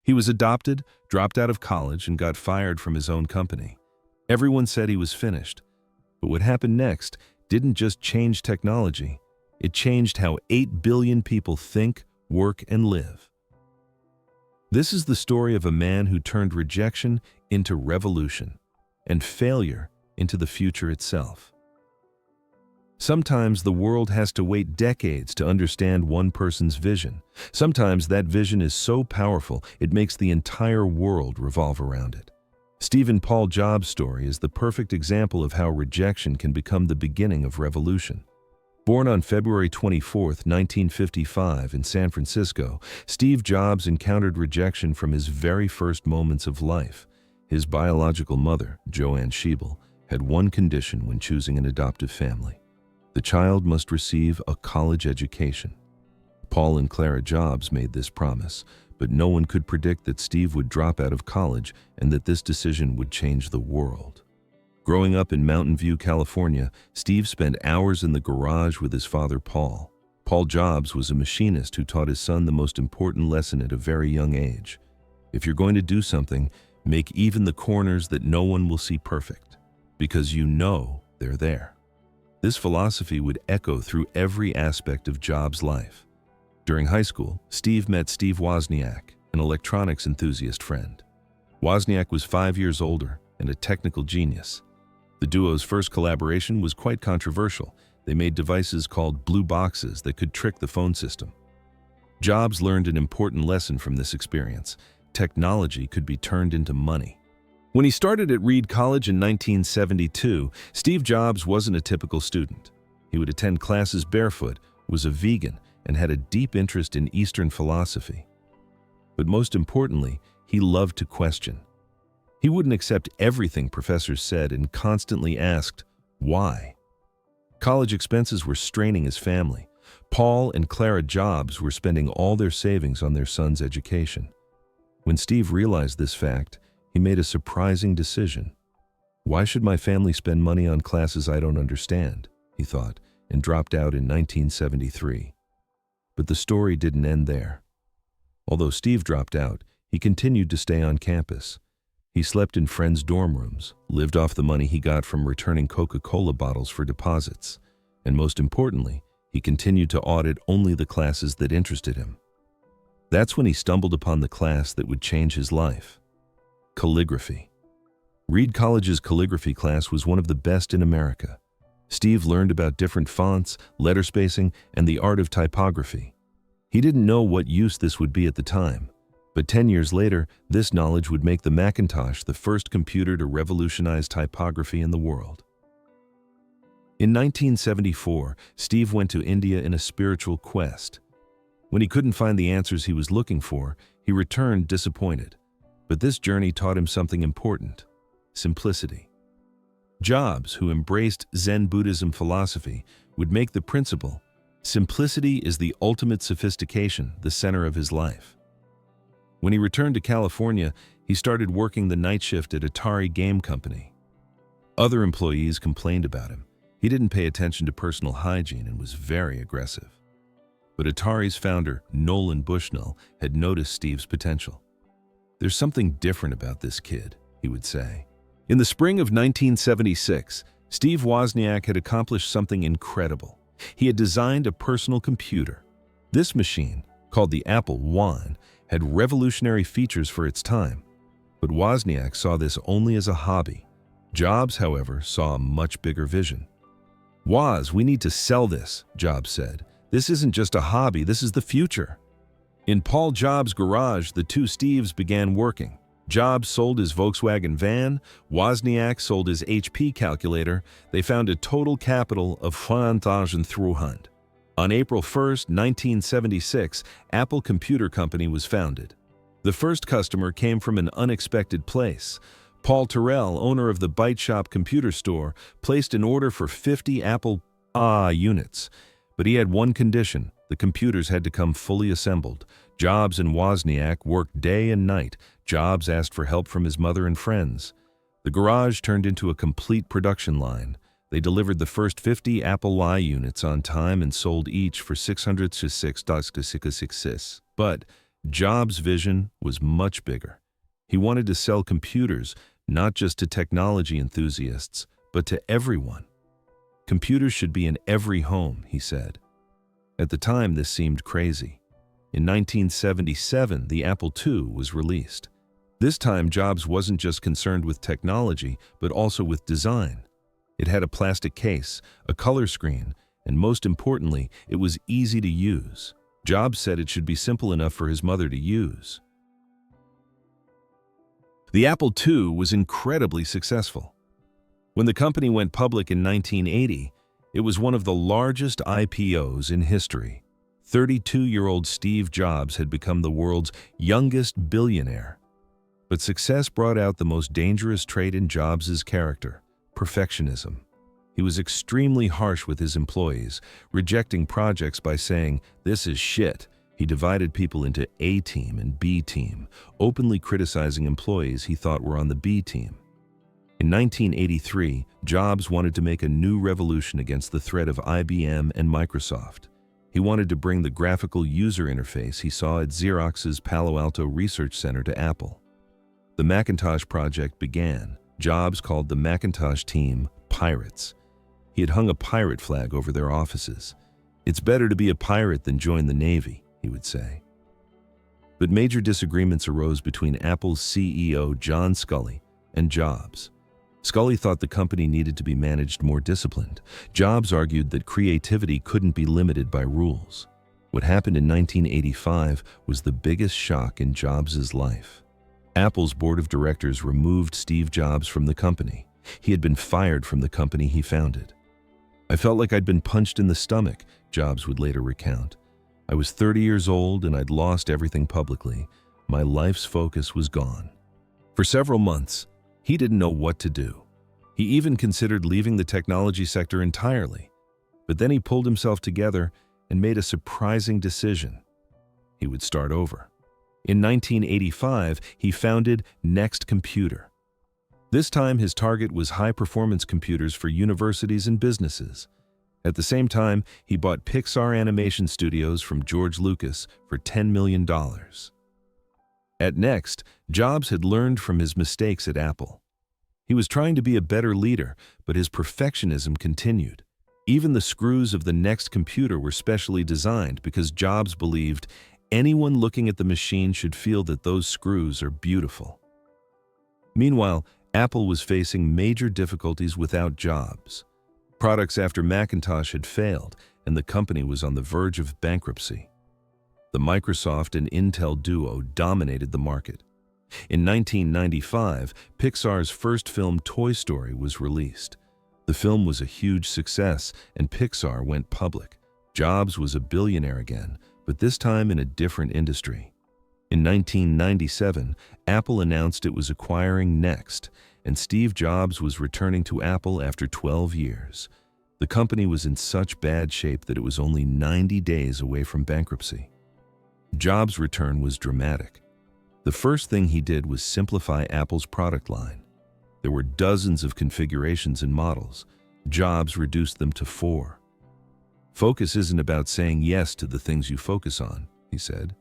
He was adopted, dropped out of college, and got fired from his own company. Everyone said he was finished. But what happened next didn't just change technology. It changed how 8 billion people think, work, and live. This is the story of a man who turned rejection into revolution and failure into the future itself. Sometimes the world has to wait decades to understand one person's vision. Sometimes that vision is so powerful it makes the entire world revolve around it. Stephen Paul Jobs' story is the perfect example of how rejection can become the beginning of revolution. Born on February 24, 1955 in San Francisco, Steve Jobs encountered rejection from his very first moments of life. His biological mother, Joanne Schiebel, had one condition when choosing an adoptive family. The child must receive a college education. Paul and Clara Jobs made this promise, but no one could predict that Steve would drop out of college and that this decision would change the world. Growing up in Mountain View, California, Steve spent hours in the garage with his father, Paul. Paul Jobs was a machinist who taught his son the most important lesson at a very young age. If you're going to do something, make even the corners that no one will see perfect, because you know they're there. This philosophy would echo through every aspect of Jobs' life. During high school, Steve met Steve Wozniak, an electronics enthusiast friend. Wozniak was 5 years older and a technical genius. The duo's first collaboration was quite controversial. They made devices called blue boxes that could trick the phone system. Jobs learned an important lesson from this experience. Technology could be turned into money. When he started at Reed College in 1972, Steve Jobs wasn't a typical student. He would attend classes barefoot, was a vegan, and had a deep interest in Eastern philosophy. But most importantly, he loved to question. He wouldn't accept everything professors said and constantly asked, why? College expenses were straining his family. Paul and Clara Jobs were spending all their savings on their son's education. When Steve realized this fact, he made a surprising decision. Why should my family spend money on classes I don't understand? He thought, and dropped out in 1973. But the story didn't end there. Although Steve dropped out, he continued to stay on campus. He slept in friends' dorm rooms, lived off the money he got from returning Coca-Cola bottles for deposits, and most importantly, he continued to audit only the classes that interested him. That's when he stumbled upon the class that would change his life. Calligraphy. Reed College's calligraphy class was one of the best in America. Steve learned about different fonts, letter spacing, and the art of typography. He didn't know what use this would be at the time, but 10 years later, this knowledge would make the Macintosh the first computer to revolutionize typography in the world. In 1974, Steve went to India in a spiritual quest. When he couldn't find the answers he was looking for, he returned disappointed. But this journey taught him something important: simplicity. Jobs, who embraced Zen Buddhism philosophy, would make the principle, simplicity is the ultimate sophistication, the center of his life. When he returned to California, he started working the night shift at Atari Game Company. Other employees complained about him. He didn't pay attention to personal hygiene and was very aggressive. But Atari's founder, Nolan Bushnell, had noticed Steve's potential. "There's something different about this kid," he would say. In the spring of 1976, Steve Wozniak had accomplished something incredible. He had designed a personal computer. This machine, called the Apple I, had revolutionary features for its time. But Wozniak saw this only as a hobby. Jobs, however, saw a much bigger vision. "Woz, we need to sell this," Jobs said. "This isn't just a hobby, this is the future." In Paul Jobs' garage, the two Steves began working. Jobs sold his Volkswagen van, Wozniak sold his HP calculator. They found a total capital of $1,300. On April 1, 1976, Apple Computer Company was founded. The first customer came from an unexpected place. Paul Terrell, owner of the Byte Shop computer store, placed an order for 50 Apple II units. But he had one condition: the computers had to come fully assembled. Jobs and Wozniak worked day and night. Jobs asked for help from his mother and friends. The garage turned into a complete production line. They delivered the first 50 Apple I units on time and sold each for $606. But Jobs' vision was much bigger. He wanted to sell computers not just to technology enthusiasts, but to everyone. Computers should be in every home, he said. At the time, this seemed crazy. In 1977, the Apple II was released. This time, Jobs wasn't just concerned with technology, but also with design. It had a plastic case, a color screen, and most importantly, it was easy to use. Jobs said it should be simple enough for his mother to use. The Apple II was incredibly successful. When the company went public in 1980, it was one of the largest IPOs in history. 32-year-old Steve Jobs had become the world's youngest billionaire. But success brought out the most dangerous trait in Jobs' character: perfectionism. He was extremely harsh with his employees, rejecting projects by saying, "This is shit." He divided people into A team and B team, openly criticizing employees he thought were on the B team. In 1983, Jobs wanted to make a new revolution against the threat of IBM and Microsoft. He wanted to bring the graphical user interface he saw at Xerox's Palo Alto Research Center to Apple. The Macintosh project began. Jobs called the Macintosh team pirates. He had hung a pirate flag over their offices. "It's better to be a pirate than join the Navy," he would say. But major disagreements arose between Apple's CEO John Sculley and Jobs. Sculley thought the company needed to be managed more disciplined. Jobs argued that creativity couldn't be limited by rules. What happened in 1985 was the biggest shock in Jobs' life. Apple's board of directors removed Steve Jobs from the company. He had been fired from the company he founded. "I felt like I'd been punched in the stomach," Jobs would later recount. "I was 30 years old and I'd lost everything publicly. My life's focus was gone." For several months, he didn't know what to do. He even considered leaving the technology sector entirely. But then he pulled himself together and made a surprising decision. He would start over. In 1985, he founded Next Computer. This time, his target was high-performance computers for universities and businesses. At the same time, he bought Pixar Animation Studios from George Lucas for $10 million. At Next, Jobs had learned from his mistakes at Apple. He was trying to be a better leader, but his perfectionism continued. Even the screws of the Next Computer were specially designed because Jobs believed anyone looking at the machine should feel that those screws are beautiful. Meanwhile, Apple was facing major difficulties without Jobs. Products after Macintosh had failed, and the company was on the verge of bankruptcy. The Microsoft and Intel duo dominated the market. In 1995, Pixar's first film, Toy Story, was released. The film was a huge success, and Pixar went public. Jobs was a billionaire again, but this time in a different industry. In 1997, Apple announced it was acquiring Next, and Steve Jobs was returning to Apple after 12 years. The company was in such bad shape that it was only 90 days away from bankruptcy. Jobs' return was dramatic. The first thing he did was simplify Apple's product line. There were dozens of configurations and models. Jobs reduced them to 4. "Focus isn't about saying yes to the things you focus on," he said.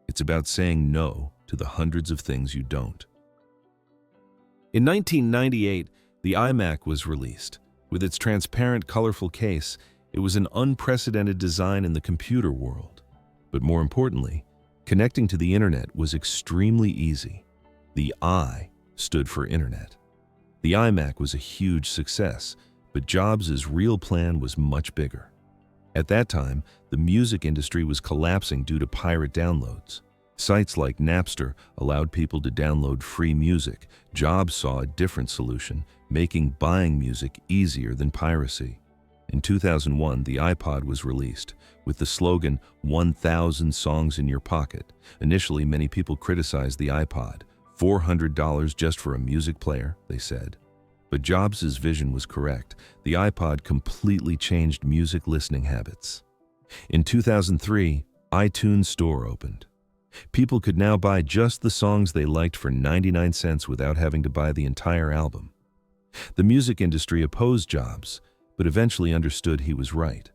"It's about saying no to the hundreds of things you don't." In 1998, the iMac was released. With its transparent, colorful case, it was an unprecedented design in the computer world. But more importantly, connecting to the internet was extremely easy. The I stood for internet. The iMac was a huge success, but Jobs' real plan was much bigger. At that time, the music industry was collapsing due to pirate downloads. Sites like Napster allowed people to download free music. Jobs saw a different solution, making buying music easier than piracy. In 2001, the iPod was released, with the slogan, 1,000 songs in your pocket. Initially, many people criticized the iPod. $400 just for a music player, they said. But Jobs' vision was correct. The iPod completely changed music listening habits. In 2003, iTunes Store opened. People could now buy just the songs they liked for 99 cents without having to buy the entire album. The music industry opposed Jobs, but eventually understood he was right.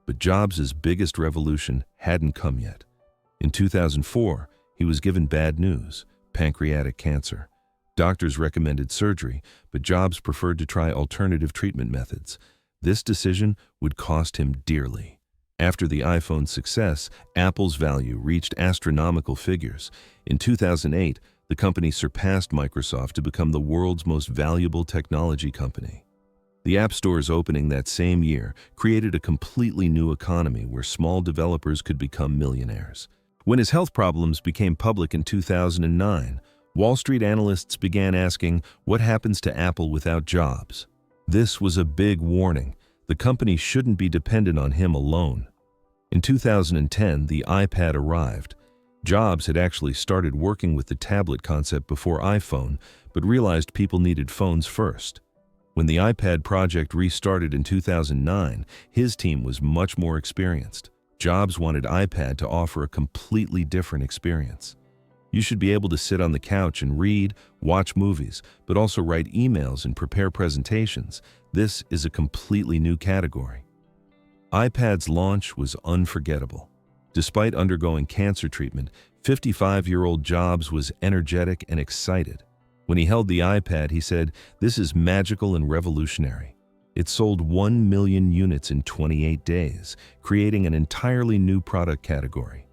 But Jobs' biggest revolution hadn't come yet. In 2004, He was given bad news: pancreatic cancer. Doctors recommended surgery, but Jobs preferred to try alternative treatment methods. This decision would cost him dearly. After the iPhone's success, Apple's value reached astronomical figures. In 2008, the company surpassed Microsoft to become the world's most valuable technology company. The App Store's opening that same year created a completely new economy where small developers could become millionaires. When his health problems became public in 2009, Wall Street analysts began asking, what happens to Apple without Jobs? This was a big warning. The company shouldn't be dependent on him alone. In 2010, the iPad arrived. Jobs had actually started working with the tablet concept before iPhone, but realized people needed phones first. When the iPad project restarted in 2009, his team was much more experienced. Jobs wanted iPad to offer a completely different experience. You should be able to sit on the couch and read, watch movies, but also write emails and prepare presentations. This is a completely new category. iPad's launch was unforgettable. Despite undergoing cancer treatment, 55-year-old Jobs was energetic and excited. When he held the iPad, he said, "This is magical and revolutionary." It sold 1 million units in 28 days, creating an entirely new product category.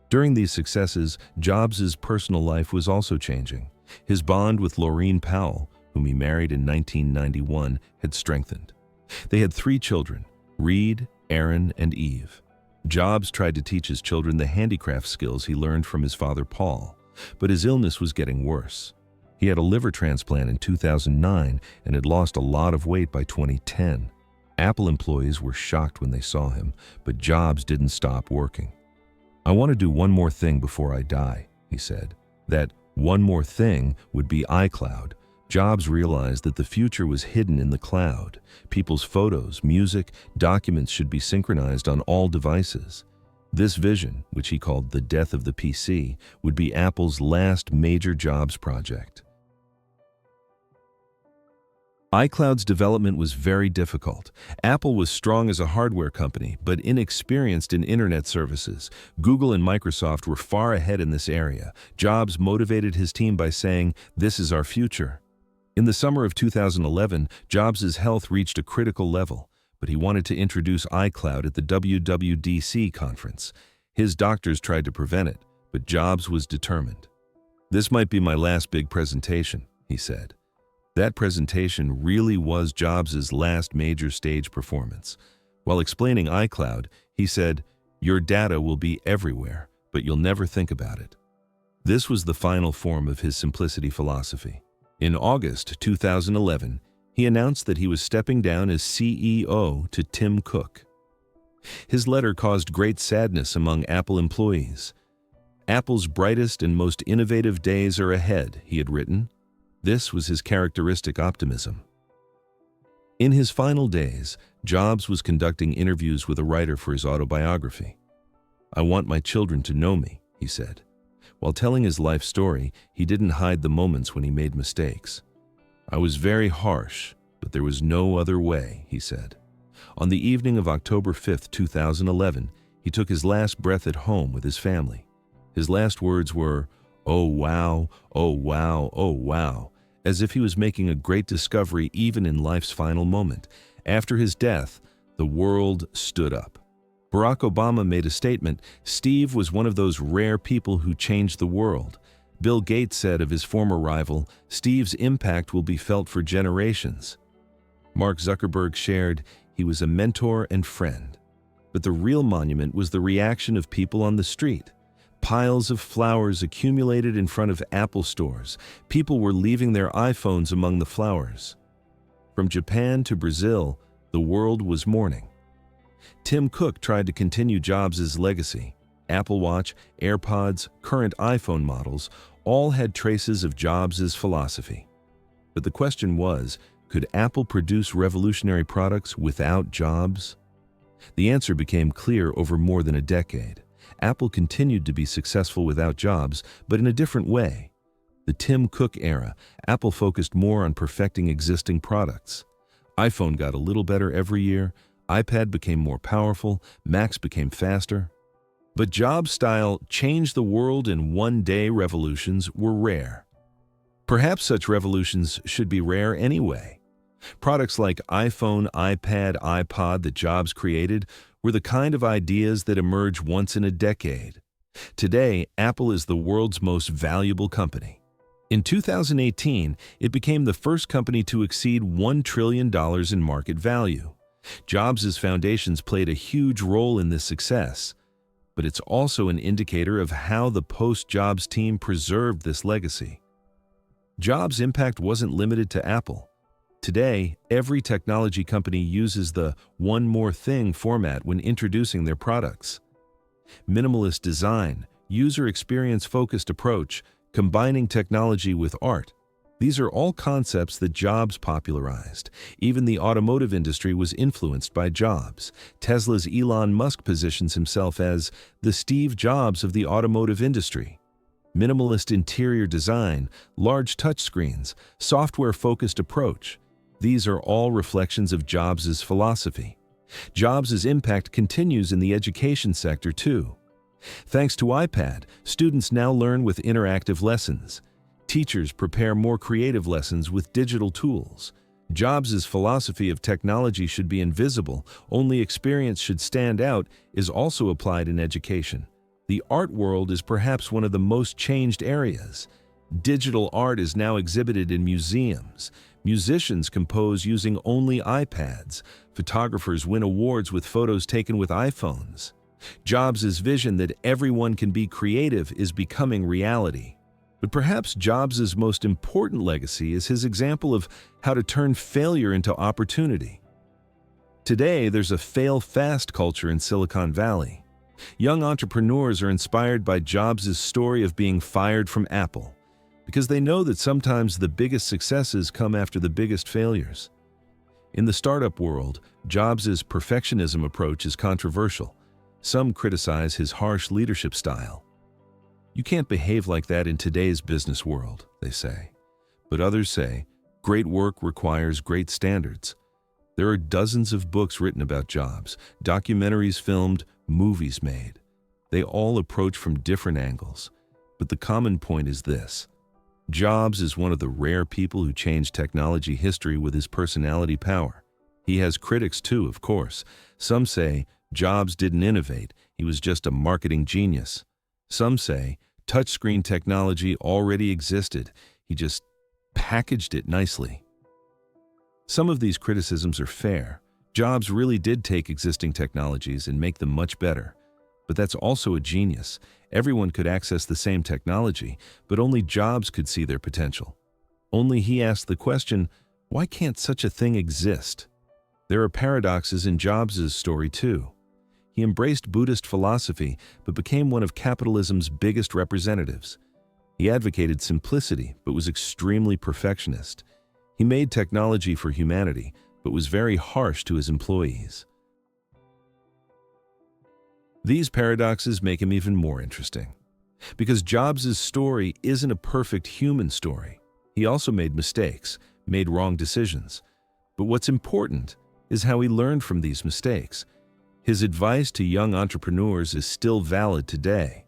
During these successes, Jobs' personal life was also changing. His bond with Laureen Powell, whom he married in 1991, had strengthened. They had 3 children, Reed, Aaron, and Eve. Jobs tried to teach his children the handicraft skills he learned from his father Paul, but his illness was getting worse. He had a liver transplant in 2009 and had lost a lot of weight by 2010. Apple employees were shocked when they saw him, but Jobs didn't stop working. "I want to do one more thing before I die," he said. That one more thing would be iCloud. Jobs realized that the future was hidden in the cloud. People's photos, music, documents should be synchronized on all devices. This vision, which he called the death of the PC, would be Apple's last major Jobs project. iCloud's development was very difficult. Apple was strong as a hardware company, but inexperienced in internet services. Google and Microsoft were far ahead in this area. Jobs motivated his team by saying, "This is our future." In the summer of 2011, Jobs' health reached a critical level, but he wanted to introduce iCloud at the WWDC conference. His doctors tried to prevent it, but Jobs was determined. "This might be my last big presentation," he said. That presentation really was Jobs' last major stage performance. While explaining iCloud, he said, "Your data will be everywhere, but you'll never think about it." This was the final form of his simplicity philosophy. In August 2011, he announced that he was stepping down as CEO to Tim Cook. His letter caused great sadness among Apple employees. "Apple's brightest and most innovative days are ahead," he had written. This was his characteristic optimism. In his final days, Jobs was conducting interviews with a writer for his autobiography. "I want my children to know me," he said. While telling his life story, he didn't hide the moments when he made mistakes. "I was very harsh, but there was no other way," he said. On the evening of October 5, 2011, he took his last breath at home with his family. His last words were, "Oh wow, oh wow, oh wow," as if he was making a great discovery even in life's final moment. After his death, the world stood up. Barack Obama made a statement, "Steve was one of those rare people who changed the world." Bill Gates said of his former rival, "Steve's impact will be felt for generations." Mark Zuckerberg shared, "He was a mentor and friend." But the real monument was the reaction of people on the street. Piles of flowers accumulated in front of Apple stores. People were leaving their iPhones among the flowers. From Japan to Brazil, the world was mourning. Tim Cook tried to continue Jobs' legacy. Apple Watch, AirPods, current iPhone models all had traces of Jobs' philosophy. But the question was, could Apple produce revolutionary products without Jobs? The answer became clear over more than a decade. Apple continued to be successful without Jobs, but in a different way. The Tim Cook era, Apple focused more on perfecting existing products. iPhone got a little better every year, iPad became more powerful, Macs became faster. But Jobs-style change-the-world-in-one-day revolutions were rare. Perhaps such revolutions should be rare anyway. Products like iPhone, iPad, iPod that Jobs created were the kind of ideas that emerge once in a decade. Today, Apple is the world's most valuable company. In 2018, it became the first company to exceed $1 trillion in market value. Jobs' foundations played a huge role in this success, but it's also an indicator of how the post-Jobs team preserved this legacy. Jobs' impact wasn't limited to Apple. Today, every technology company uses the "one more thing" format when introducing their products. Minimalist design, user experience-focused approach, combining technology with art. These are all concepts that Jobs popularized. Even the automotive industry was influenced by Jobs. Tesla's Elon Musk positions himself as the Steve Jobs of the automotive industry. Minimalist interior design, large touchscreens, software-focused approach. These are all reflections of Jobs' philosophy. Jobs' impact continues in the education sector too. Thanks to iPad, students now learn with interactive lessons. Teachers prepare more creative lessons with digital tools. Jobs' philosophy of technology should be invisible, only experience should stand out is also applied in education. The art world is perhaps one of the most changed areas. Digital art is now exhibited in museums. Musicians compose using only iPads. Photographers win awards with photos taken with iPhones. Jobs' vision that everyone can be creative is becoming reality. But perhaps Jobs' most important legacy is his example of how to turn failure into opportunity. Today, there's a fail-fast culture in Silicon Valley. Young entrepreneurs are inspired by Jobs' story of being fired from Apple, because they know that sometimes the biggest successes come after the biggest failures. In the startup world, Jobs' perfectionism approach is controversial. Some criticize his harsh leadership style. You can't behave like that in today's business world, they say. But others say, great work requires great standards. There are dozens of books written about Jobs, documentaries filmed, movies made. They all approach from different angles. But the common point is this. Jobs is one of the rare people who changed technology history with his personality power. He has critics too, of course. Some say Jobs didn't innovate, he was just a marketing genius. Some say touchscreen technology already existed, he just packaged it nicely. Some of these criticisms are fair. Jobs really did take existing technologies and make them much better. But that's also a genius. Everyone could access the same technology, but only Jobs could see their potential. Only he asked the question, why can't such a thing exist? There are paradoxes in Jobs' story too. He embraced Buddhist philosophy, but became one of capitalism's biggest representatives. He advocated simplicity, but was extremely perfectionist. He made technology for humanity, but was very harsh to his employees. These paradoxes make him even more interesting. Because Jobs' story isn't a perfect human story. He also made mistakes, made wrong decisions. But what's important is how he learned from these mistakes. His advice to young entrepreneurs is still valid today.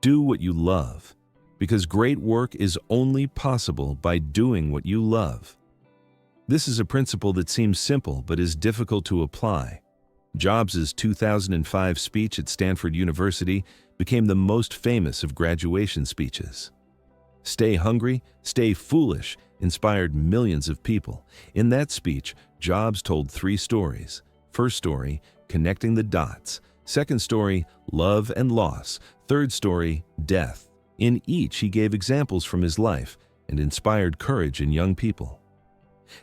Do what you love, because great work is only possible by doing what you love. This is a principle that seems simple but is difficult to apply. Jobs' 2005 speech at Stanford University became the most famous of graduation speeches. Stay hungry, stay foolish inspired millions of people. In that speech, Jobs told 3 stories. First story, connecting the dots. Second story, love and loss. Third story, death. In each, he gave examples from his life and inspired courage in young people.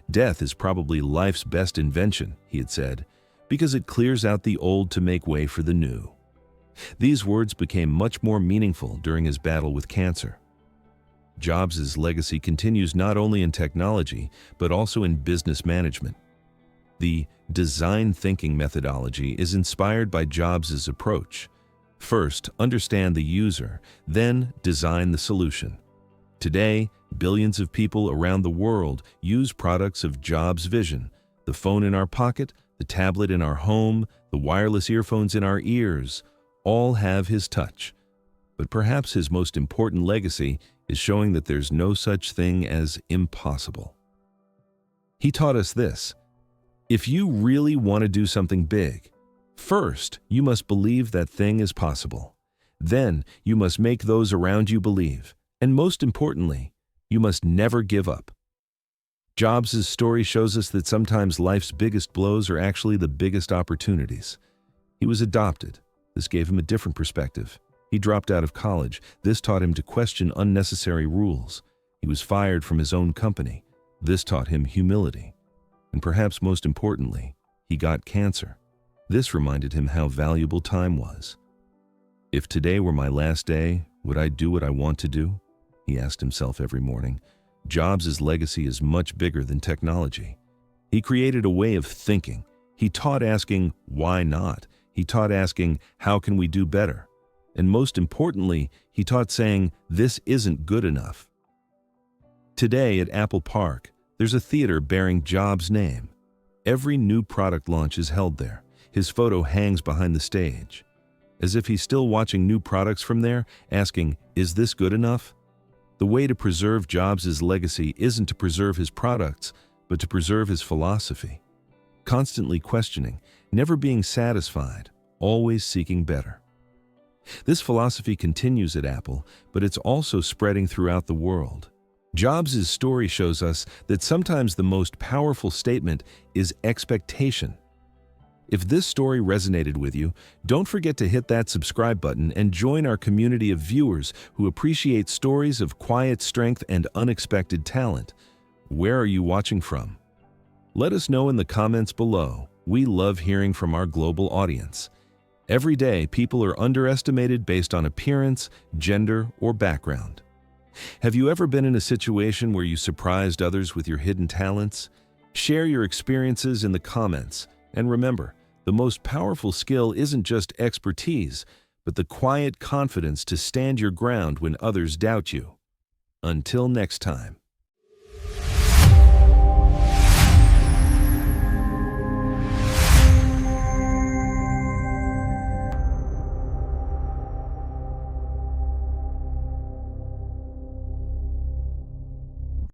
Death is probably life's best invention, he had said, because it clears out the old to make way for the new. These words became much more meaningful during his battle with cancer. Jobs' legacy continues not only in technology, but also in business management. The design thinking methodology is inspired by Jobs' approach. First, understand the user, then design the solution. Today, billions of people around the world use products of Jobs' vision: the phone in our pocket, the tablet in our home, the wireless earphones in our ears. all have his touch. But perhaps his most important legacy is showing that there's no such thing as impossible. He taught us this: if you really want to do something big, first you must believe that thing is possible. Then you must make those around you believe. And most importantly, you must never give up. Jobs' story shows us that sometimes life's biggest blows are actually the biggest opportunities. He was adopted. This gave him a different perspective. He dropped out of college. This taught him to question unnecessary rules. He was fired from his own company. This taught him humility. And perhaps most importantly, he got cancer. This reminded him how valuable time was. If today were my last day, would I do what I want to do? He asked himself every morning. Jobs' legacy is much bigger than technology. He created a way of thinking. He taught asking, why not? He taught asking, how can we do better? And most importantly, he taught saying, this isn't good enough. Today at Apple Park, there's a theater bearing Jobs' name. Every new product launch is held there. His photo hangs behind the stage. As if he's still watching new products from there, asking, is this good enough? The way to preserve Jobs' legacy isn't to preserve his products, but to preserve his philosophy. Constantly questioning, never being satisfied, always seeking better. This philosophy continues at Apple, but it's also spreading throughout the world. Jobs' story shows us that sometimes the most powerful statement is expectation. If this story resonated with you, don't forget to hit that subscribe button and join our community of viewers who appreciate stories of quiet strength and unexpected talent. Where are you watching from? Let us know in the comments below. We love hearing from our global audience. Every day, people are underestimated based on appearance, gender, or background. Have you ever been in a situation where you surprised others with your hidden talents? Share your experiences in the comments. And remember, the most powerful skill isn't just expertise, but the quiet confidence to stand your ground when others doubt you. Until next time.